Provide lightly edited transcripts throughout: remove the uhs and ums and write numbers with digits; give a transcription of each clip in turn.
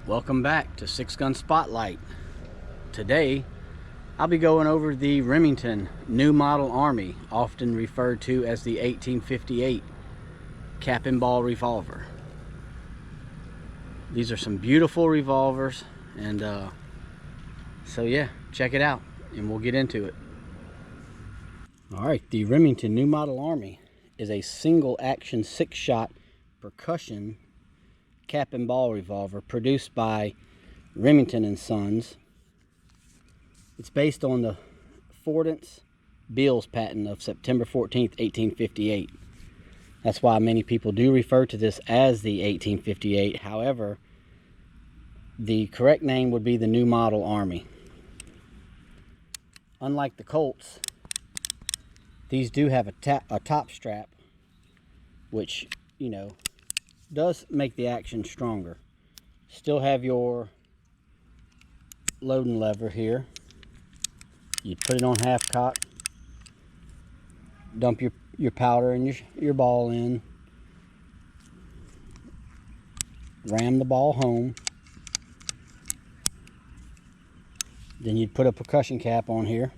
Welcome back to Sixgun Spotlight. Today I'll be going over the Remington New Model Army, often referred to as the 1858 cap and ball revolver. These are some beautiful revolvers, and so yeah, check it out and we'll get into it. Alright, the Remington New Model Army is a single action 6-shot percussion cap and ball revolver produced by Remington & Sons. It's based on the Fordance Beals patent of September 14th, 1858. That's why many people do refer to this as the 1858. However, the correct name would be the New Model Army. Unlike the Colts, these do have a top strap, which, you know, does make the action stronger. Still have your loading lever here. You put it on half cock, dump your powder and your ball in, ram the ball home. Then you'd put a percussion cap on here,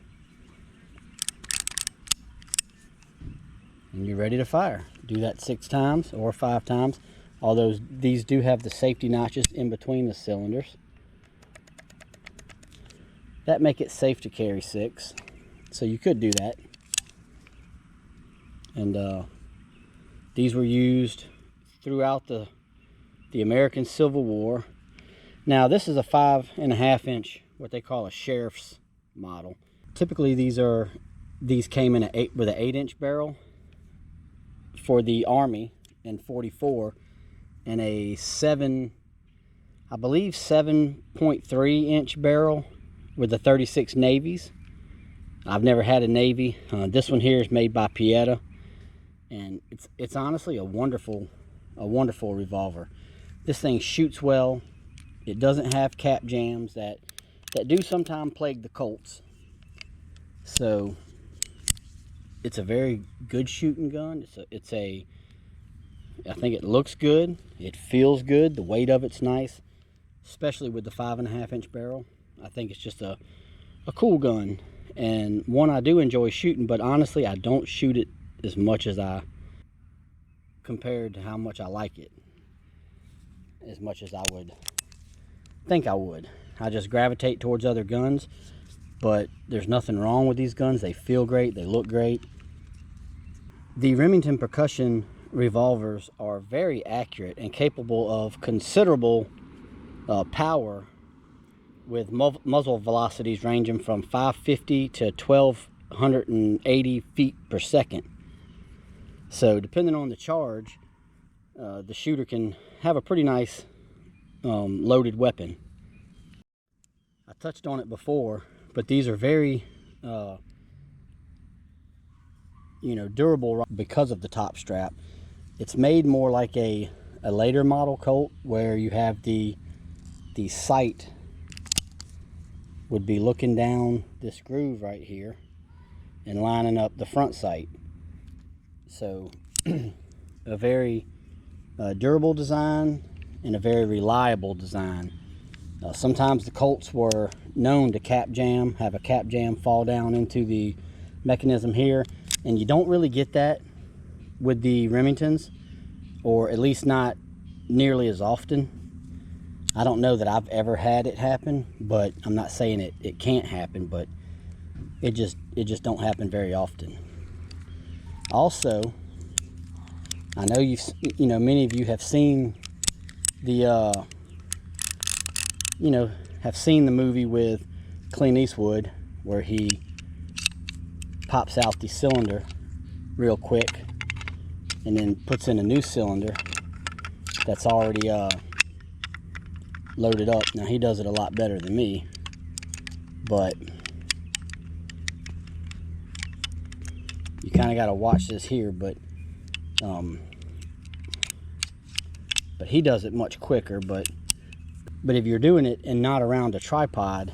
and you're ready to fire. Do that 6 times or 5 times. Although these do have the safety notches in between the cylinders that make it safe to carry 6, so you could do that. And these were used throughout the American Civil War. Now this is a 5.5 inch, what they call a sheriff's model. Typically these came in with an 8-inch barrel for the Army in 44, and a 7.3 inch barrel with the 36 Navies. I've never had a Navy. This one here is made by Pietta, and it's honestly a wonderful revolver. This thing shoots well. It doesn't have cap jams that do sometimes plague the Colts. So it's a very good shooting gun. I think it looks good. It feels good. The weight of it's nice, especially with the 5.5 inch barrel. I think it's just a cool gun, and one I do enjoy shooting, but honestly I don't shoot it as much as compared to how much I like it, as much as I would think I would. I just gravitate towards other guns, but there's nothing wrong with these guns. They feel great, they look great. The Remington percussion revolvers are very accurate and capable of considerable power, with muzzle velocities ranging from 550 to 1280 feet per second. So depending on the charge, the shooter can have a pretty nice loaded weapon. I touched on it before, but these are very durable because of the top strap. It's made more like a later model Colt, where you have the sight would be looking down this groove right here and lining up the front sight. So a very durable design and a very reliable design. Sometimes the Colts were known to have a cap jam fall down into the mechanism here, and you don't really get that with the Remingtons, or at least not nearly as often. I don't know that I've ever had it happen, but I'm not saying it can't happen, but it just don't happen very often. Also, I know many of you have seen the movie with Clint Eastwood, where he pops out the cylinder real quick and then puts in a new cylinder that's already loaded up. Now he does it a lot better than me, but you kind of got to watch this here. But he does it much quicker. But if you're doing it and not around a tripod,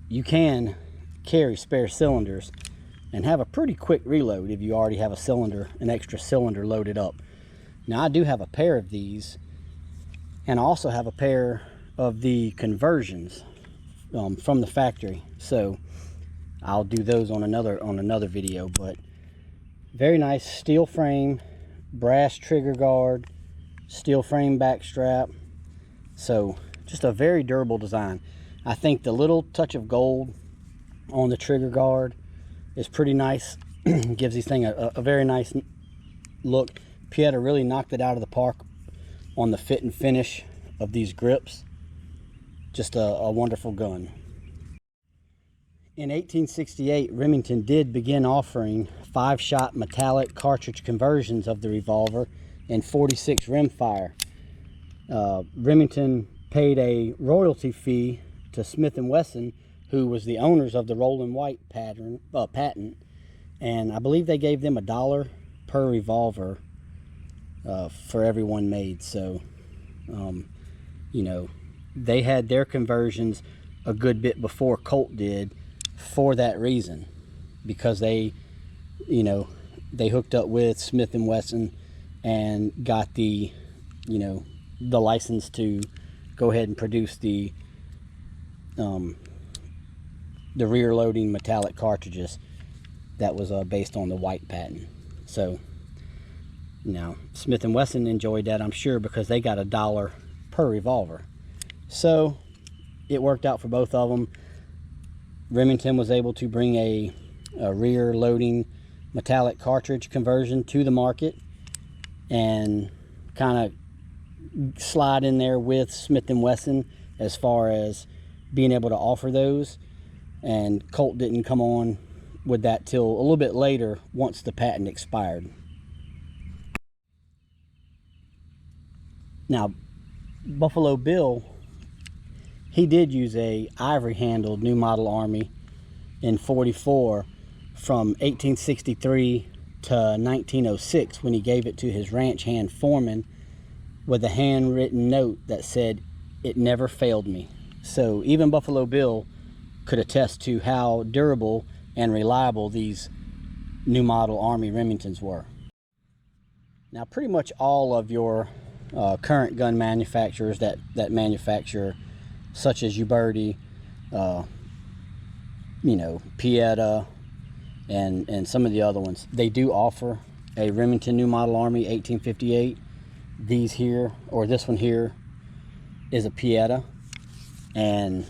you can carry spare cylinders and have a pretty quick reload if you already have an extra cylinder loaded up. Now I do have a pair of these And I also have a pair of the conversions from the factory, so I'll do those on another video. But very nice steel frame, brass trigger guard, steel frame back strap. So just a very durable design. I think the little touch of gold on the trigger guard is pretty nice. Gives these thing a very nice look. Pietta really knocked it out of the park on the fit and finish of these grips. Just a wonderful gun. In 1868, Remington did begin offering 5-shot metallic cartridge conversions of the revolver in 46 rimfire. Remington paid a royalty fee to Smith & Wesson, who was the owners of the Roll and White patent, and I believe they gave them $1 per revolver for every one made. So, you know, they had their conversions a good bit before Colt did for that reason, because they, you know, they hooked up with Smith & Wesson and got the, you know, the license to go ahead and produce the rear loading metallic cartridges that was based on the White patent. So now Smith & Wesson enjoyed that, I'm sure, because they got $1 per revolver. So it worked out for both of them. Remington was able to bring a rear loading metallic cartridge conversion to the market and kind of slide in there with Smith & Wesson as far as being able to offer those. And Colt didn't come on with that till a little bit later, once the patent expired. Now, Buffalo Bill, he did use a ivory handled New Model Army in 44 from 1863 to 1906, when he gave it to his ranch hand foreman with a handwritten note that said, "It never failed me." So even Buffalo Bill could attest to how durable and reliable these New Model Army Remingtons were. Now, pretty much all of your current gun manufacturers that manufacture, such as Uberti, you know, Pietta, and some of the other ones, they do offer a Remington New Model Army 1858. These here, or this one here, is a Pietta, and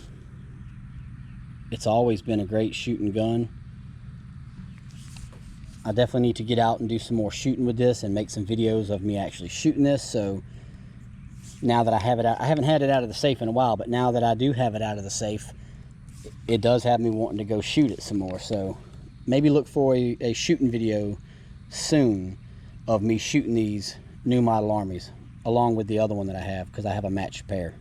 it's always been a great shooting gun. I definitely need to get out and do some more shooting with this and make some videos of me actually shooting this. So now that I have it out, I haven't had it out of the safe in a while, but now that I do have it out of the safe, it does have me wanting to go shoot it some more. So maybe look for a shooting video soon of me shooting these New Model Armies along with the other one that I have, because I have a matched pair.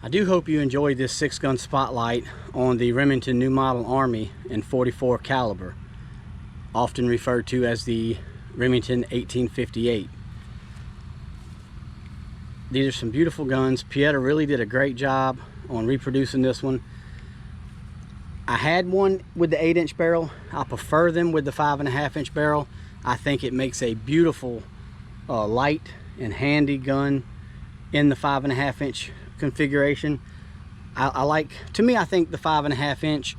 I do hope you enjoyed this 6-gun spotlight on the Remington New Model Army in .44 caliber, often referred to as the Remington 1858. These are some beautiful guns. Pietta really did a great job on reproducing this one. I had one with the 8-inch barrel. I prefer them with the 5.5-inch barrel. I think it makes a beautiful light and handy gun in the 5.5-inch configuration. To me, I think the 5.5-inch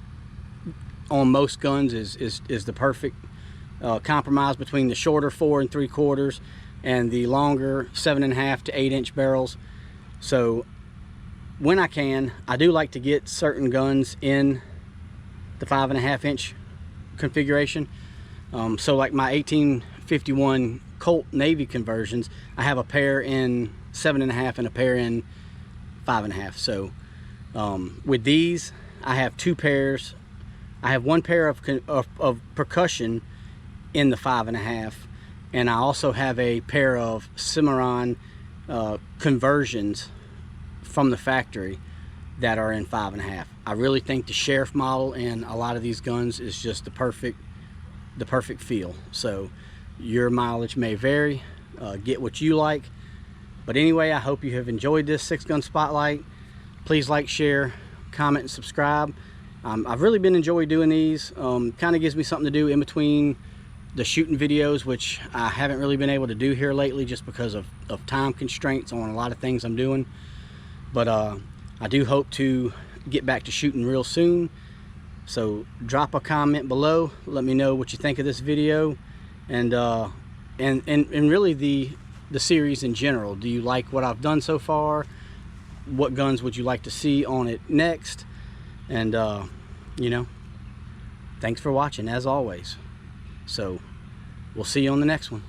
on most guns is the perfect compromise between the shorter 4 3/4 and the longer 7.5 to 8-inch barrels. So when I can, I do like to get certain guns in the 5.5-inch configuration. So like my 1851 Colt Navy conversions, I have a pair in 7.5 and a pair in 5.5. So with these, I have 2 pairs. I have 1 pair of percussion in the 5.5, and I also have a pair of Cimarron conversions from the factory that are in 5.5. I really think the Sheriff model in a lot of these guns is just the perfect feel. So your mileage may vary, get what you like. But anyway, I hope you have enjoyed this 6-gun spotlight. Please like, share, comment, and subscribe. I've really been enjoying doing these. Kind of gives me something to do in between the shooting videos, which I haven't really been able to do here lately just because of time constraints on a lot of things I'm doing. But I do hope to get back to shooting real soon. So drop a comment below, let me know what you think of this video, and really the series in general. Do you like what I've done so far? What guns would you like to see on it next? And you know, thanks for watching as always. So we'll see you on the next one.